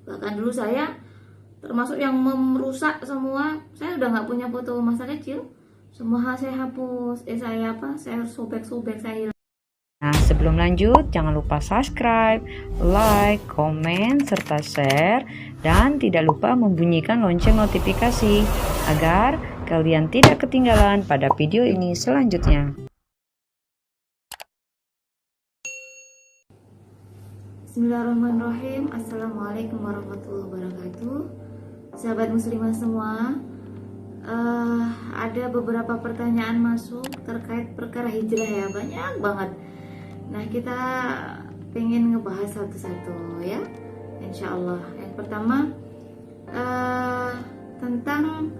Bahkan dulu saya termasuk yang merusak semua. Saya udah nggak punya foto masa kecil, semua saya hapus. Saya sobek-sobek, saya. Nah, sebelum lanjut, jangan lupa subscribe, like, komen, serta share, dan tidak lupa membunyikan lonceng notifikasi agar kalian tidak ketinggalan pada video ini selanjutnya. Bismillahirrahmanirrahim. Assalamualaikum warahmatullahi wabarakatuh. Sahabat muslimah semua, ada beberapa pertanyaan masuk terkait perkara hijrah ya, banyak banget. Nah, kita pengen ngebahas satu-satu ya, insya Allah. Yang pertama, tentang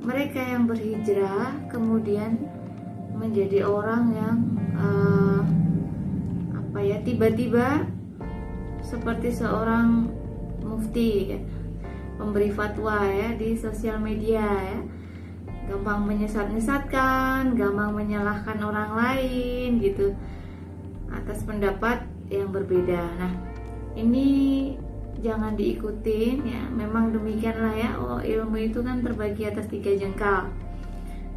mereka yang berhijrah kemudian menjadi orang yang tiba-tiba seperti seorang mufti ya, pemberi fatwa ya di sosial media ya, gampang menyesatkan, gampang menyalahkan orang lain gitu atas pendapat yang berbeda. Nah, ini jangan diikutin ya, memang demikianlah ya. Ilmu itu kan terbagi atas 3 jengkal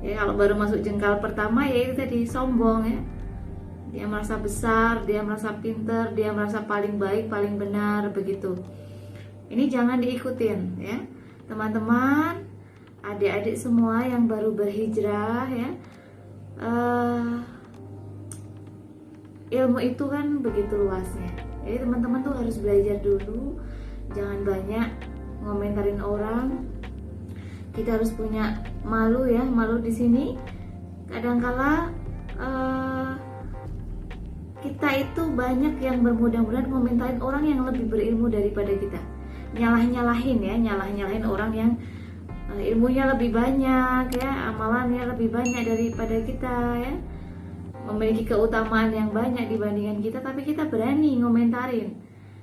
ya. Kalau baru masuk jengkal pertama ya itu tadi, sombong ya, dia merasa besar, dia merasa pinter, dia merasa paling baik, paling benar begitu. Ini jangan diikutin ya teman-teman, adik-adik semua yang baru berhijrah ya. Ilmu itu kan begitu luasnya, jadi teman-teman tuh harus belajar dulu, jangan banyak ngomentarin orang. Kita harus punya malu ya, malu di sini. Kadangkala kita itu banyak yang bermudah-mudahan komentarin orang yang lebih berilmu daripada kita, nyalah-nyalahin orang yang ilmunya lebih banyak ya, amalannya lebih banyak daripada kita ya, memiliki keutamaan yang banyak dibandingkan kita, tapi kita berani ngomentarin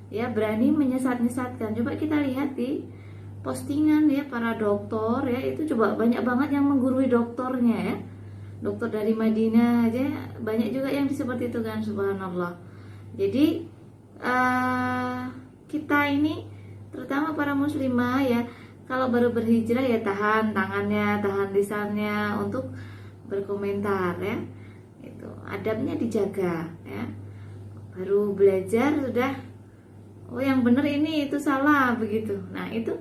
ya, berani menyesatkan. Coba kita lihat di postingan ya para dokter ya, itu coba banyak banget yang menggurui dokternya ya. Dokter dari Madinah aja banyak juga yang seperti itu kan, subhanallah. Jadi kita ini terutama para muslimah ya, kalau baru berhijrah ya tahan tangannya, tahan lisannya untuk berkomentar ya. Itu adabnya dijaga ya. Baru belajar sudah, oh yang benar ini itu salah begitu. Nah, itu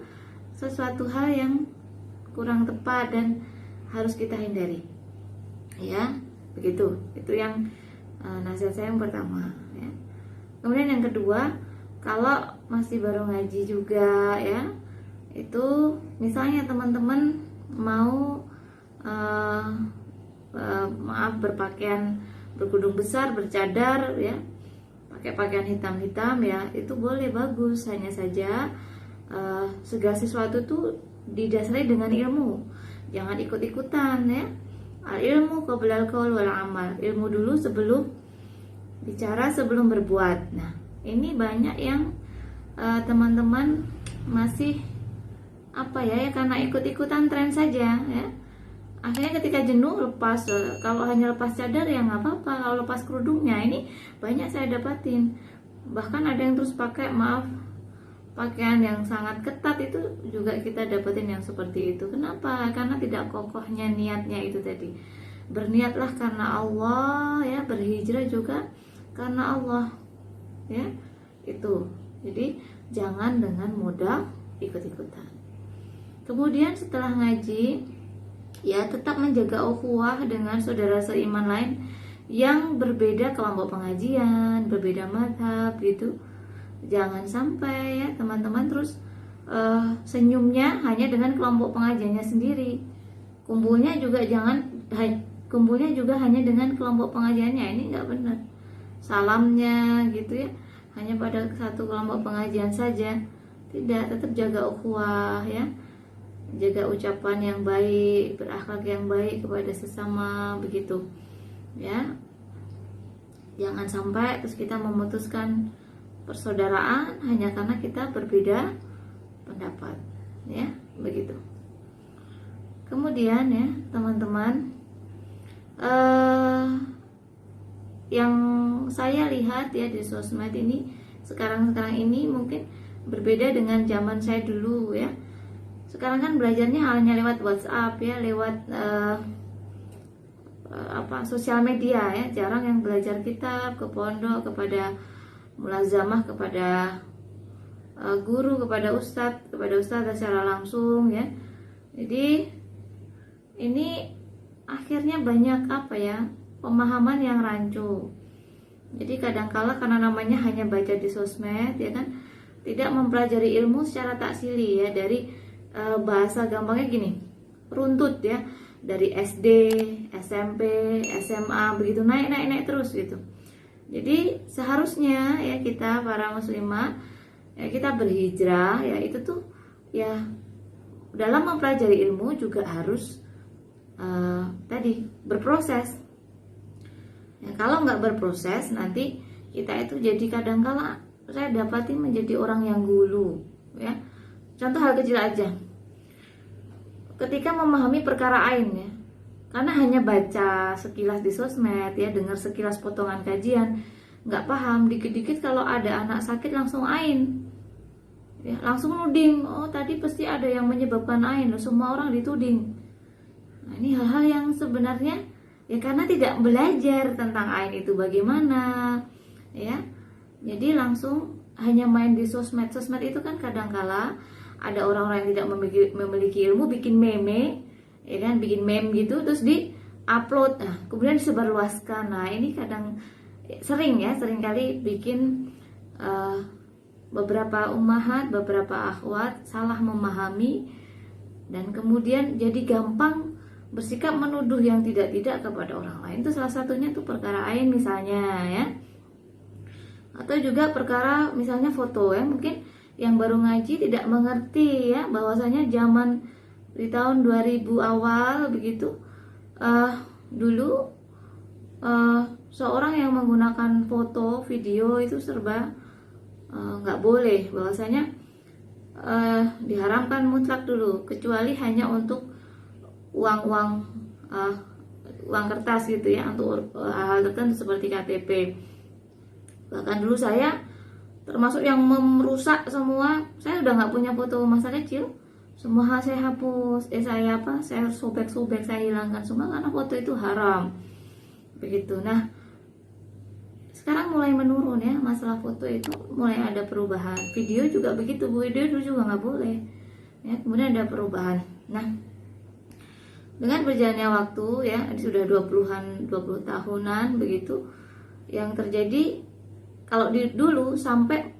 sesuatu hal yang kurang tepat dan harus kita hindari. Ya, begitu. Itu yang nasihat saya yang pertama ya. Kemudian yang kedua, kalau masih baru ngaji juga ya, itu misalnya teman-teman mau berpakaian berkudung besar, bercadar ya, pakai pakaian hitam-hitam ya, itu boleh, bagus. Hanya saja segala sesuatu tuh didasari dengan ilmu, jangan ikut-ikutan ya. Al ilmu qabla al qaul wal amal, ilmu dulu sebelum bicara, sebelum berbuat. Nah, ini banyak yang teman-teman masih karena ikut-ikutan tren saja ya. Akhirnya ketika jenuh lepas, kalau hanya lepas cadar ya nggak apa-apa, kalau lepas kerudungnya ini banyak saya dapatin. Bahkan ada yang terus pakai pakaian yang sangat ketat, itu juga kita dapetin yang seperti itu. Kenapa? Karena tidak kokohnya niatnya itu tadi. Berniatlah karena Allah ya, berhijrah juga karena Allah ya, itu. Jadi jangan dengan modal ikut-ikutan. Kemudian setelah ngaji ya, tetap menjaga ukhuwah dengan saudara seiman lain yang berbeda kelompok pengajian, berbeda mazhab gitu. Jangan sampai ya teman-teman terus senyumnya hanya dengan kelompok pengajiannya sendiri. Kumpulnya juga hanya dengan kelompok pengajiannya, ini nggak benar. Salamnya gitu ya, hanya pada satu kelompok pengajian saja. Tidak, tetap jaga ukhuwah ya. Jaga ucapan yang baik, berakhlak yang baik kepada sesama begitu. Ya. Jangan sampai terus kita memutuskan persaudaraan hanya karena kita berbeda pendapat ya, begitu. Kemudian ya teman-teman, yang saya lihat ya di sosmed ini sekarang ini, mungkin berbeda dengan zaman saya dulu ya. Sekarang kan belajarnya hanya lewat WhatsApp ya, lewat sosial media ya. Jarang yang belajar kitab ke pondok, kepada mulazamah, kepada guru, kepada ustadz secara langsung ya. Jadi ini akhirnya banyak pemahaman yang rancu. Jadi kadangkala karena namanya hanya baca di sosmed ya kan, tidak mempelajari ilmu secara taksili ya, dari bahasa gampangnya gini, runtut ya, dari SD, SMP, SMA begitu naik terus gitu. Jadi seharusnya ya kita para muslimah ya, kita berhijrah ya, itu tuh ya dalam mempelajari ilmu juga harus berproses ya. Kalau nggak berproses nanti kita itu jadi kadangkala saya dapati menjadi orang yang gulu ya. Contoh hal kecil aja, ketika memahami perkara ain ya, karena hanya baca sekilas di sosmed ya, dengar sekilas potongan kajian, nggak paham, dikit-dikit kalau ada anak sakit langsung ain ya, langsung nuding, oh tadi pasti ada yang menyebabkan ain, semua orang dituding. Nah, ini hal-hal yang sebenarnya ya karena tidak belajar tentang ain itu bagaimana ya, jadi langsung hanya main di sosmed itu kan kadangkala ada orang-orang yang tidak memiliki ilmu bikin meme ya kan, bikin meme gitu terus di upload, nah kemudian disebarluaskan. Nah ini seringkali bikin beberapa ummahat, beberapa akhwat salah memahami dan kemudian jadi gampang bersikap menuduh yang tidak-tidak kepada orang lain. Itu salah satunya tuh perkara ain misalnya ya, atau juga perkara misalnya foto ya, mungkin yang baru ngaji tidak mengerti ya bahwasanya zaman di tahun 2000 awal begitu dulu seorang yang menggunakan foto video itu serba nggak boleh, bahwasanya diharamkan mutlak dulu, kecuali hanya untuk uang kertas gitu ya, untuk hal tertentu seperti KTP. Bahkan dulu saya termasuk yang merusak semua, saya udah nggak punya foto masa kecil, semua hal saya hapus, saya sobek-sobek, saya hilangkan semua karena foto itu haram begitu. Nah sekarang mulai menurun ya, masalah foto itu mulai ada perubahan. Video juga begitu, video dulu juga nggak boleh ya, kemudian ada perubahan. Nah dengan berjalannya waktu ya, sudah 20 tahunan begitu, yang terjadi kalau dulu sampai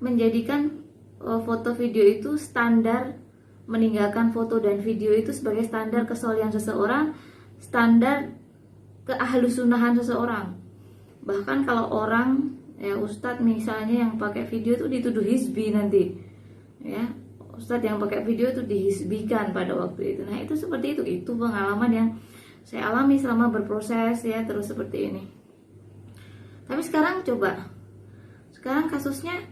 menjadikan foto video itu standar, meninggalkan foto dan video itu sebagai standar kesolihan seseorang, standar keahlusunahan seseorang. Bahkan kalau orang ya ustadz misalnya yang pakai video itu dituduh hizbi nanti ya, ustadz yang pakai video itu dihizbikan pada waktu itu. Nah itu seperti itu pengalaman yang saya alami selama berproses ya, terus seperti ini. Tapi sekarang kasusnya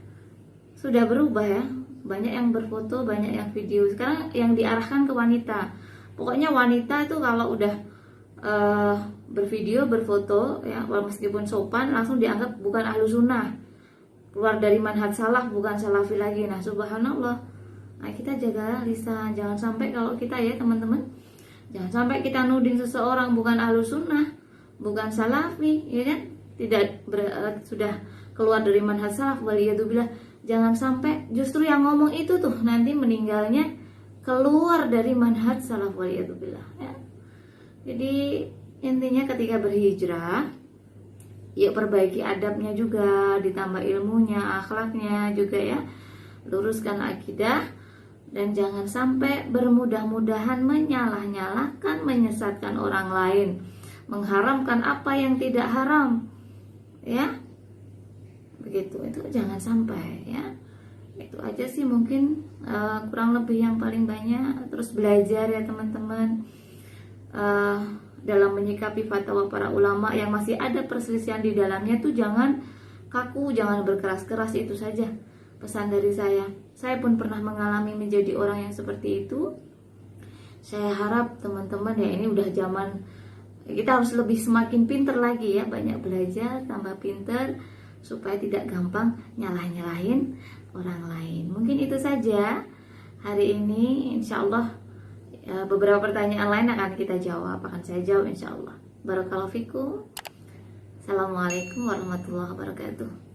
sudah berubah ya, banyak yang berfoto, banyak yang video. Sekarang yang diarahkan ke wanita, pokoknya wanita itu kalau udah bervideo, berfoto ya, meskipun sopan langsung dianggap bukan ahlu sunnah, keluar dari manhaj salaf, bukan salafi lagi. Nah subhanallah, nah kita jaga lisan, jangan sampai kalau kita ya teman-teman, jangan sampai kita nuding seseorang bukan ahlu sunnah, bukan salafi ya kan, sudah keluar dari manhaj salaf, waliyadzubillah. Jangan sampai justru yang ngomong itu tuh nanti meninggalnya keluar dari manhaj salaf, waliyadzubillah ya. Jadi intinya ketika berhijrah, ya perbaiki adabnya juga, ditambah ilmunya, akhlaknya juga ya, luruskan akidah, dan jangan sampai bermudah-mudahan menyalah-nyalahkan, menyesatkan orang lain, mengharamkan apa yang tidak haram, ya, begitu. Itu jangan sampai ya. Itu aja sih mungkin kurang lebih yang paling banyak. Terus belajar ya teman-teman, dalam menyikapi fatwa para ulama yang masih ada perselisihan di dalamnya tuh jangan kaku, jangan berkeras-keras. Itu saja pesan dari saya. Saya pun pernah mengalami menjadi orang yang seperti itu. Saya harap teman-teman ya, ini udah zaman kita harus lebih semakin pinter lagi ya, banyak belajar, tambah pinter supaya tidak gampang nyalah-nyalahin orang lain. Mungkin itu saja hari ini. Insya Allah beberapa pertanyaan lain akan kita jawab, akan saya jawab insya Allah. Barakallahu fikum. Assalamualaikum warahmatullahi wabarakatuh.